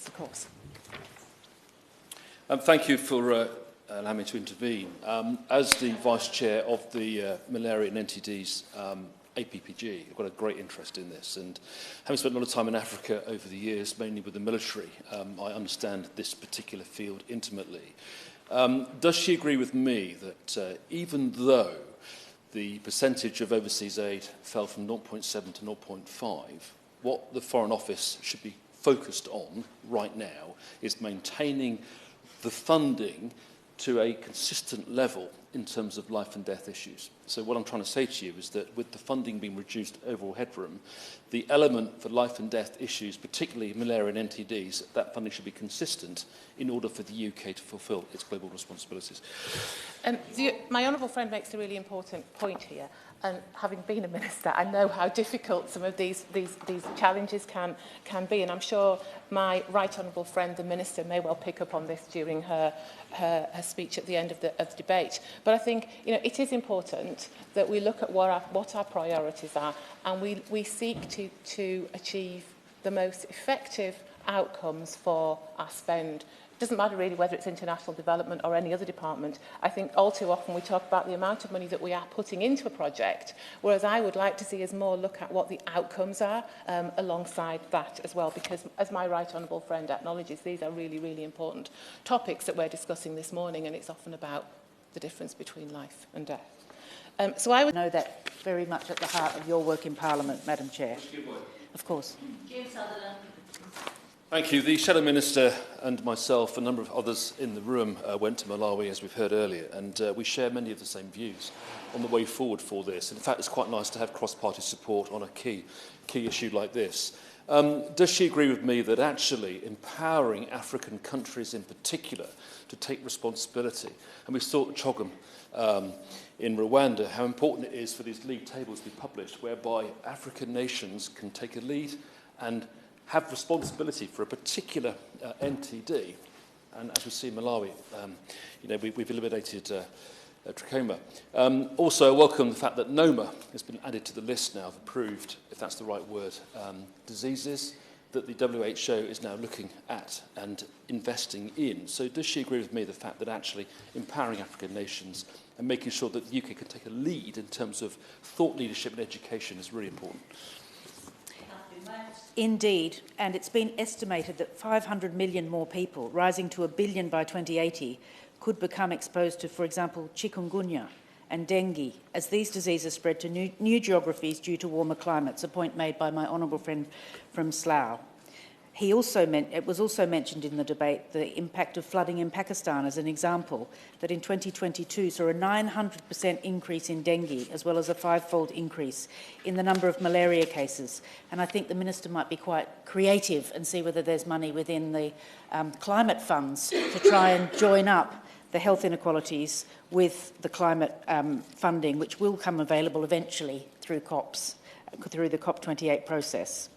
Yes, of course. Thank you for allowing me to intervene. As the Vice Chair of the Malaria and NTD's APPG, I've got a great interest in this, and having spent a lot of time in Africa over the years, mainly with the military, I understand this particular field intimately. Does she agree with me that even though the percentage of overseas aid fell from 0.7 to 0.5, what the Foreign Office should be focused on right now is maintaining the funding to a consistent level in terms of life and death issues? So what I'm trying to say to you is that with the funding being reduced overall headroom, the element for life and death issues, particularly malaria and NTDs, that funding should be consistent in order for the UK to fulfil its global responsibilities. My honourable friend makes a really important point here, and having been a minister, I know how difficult some of these challenges can be, and I'm sure my right honourable friend, the minister, may well pick up on this during her speech at the end of the debate. But I think it is important that we look at what our priorities are, and we seek to achieve the most effective outcomes for our spend. It doesn't matter really whether it's international development or any other department. I think all too often we talk about the amount of money that we are putting into a project, whereas I would like to see us more look at what the outcomes are alongside that as well, because as my right honourable friend acknowledges, these are really, really important topics that we're discussing this morning, and it's often about the difference between life and death. So I would know that very much at the heart of your work in Parliament, Madam Chair. Of course. Sunderland. Thank you. The Shadow Minister and myself, a number of others in the room, went to Malawi, as we've heard earlier, and we share many of the same views on the way forward for this. In fact, it's quite nice to have cross-party support on a key issue like this. Does she agree with me that actually empowering African countries in particular to take responsibility, and we saw at Chogam in Rwanda how important it is for these league tables to be published, whereby African nations can take a lead and have responsibility for a particular NTD, and as we see in Malawi, we've eliminated trachoma. Also, I welcome the fact that NOMA has been added to the list now of approved, if that's the right word, diseases that the WHO is now looking at and investing in. So does she agree with me the fact that actually empowering African nations and making sure that the UK can take a lead in terms of thought leadership and education is really important? Indeed, and it's been estimated that 500 million more people, rising to 1 billion by 2080, could become exposed to, for example, chikungunya and dengue, as these diseases spread to new geographies due to warmer climates, a point made by my honourable friend from Slough. It was also mentioned in the debate the impact of flooding in Pakistan as an example, that in 2022 saw a 900% increase in dengue, as well as a 5-fold increase in the number of malaria cases. And I think the Minister might be quite creative and see whether there's money within the climate funds to try and join up the health inequalities with the climate funding, which will come available eventually through the COP28 process.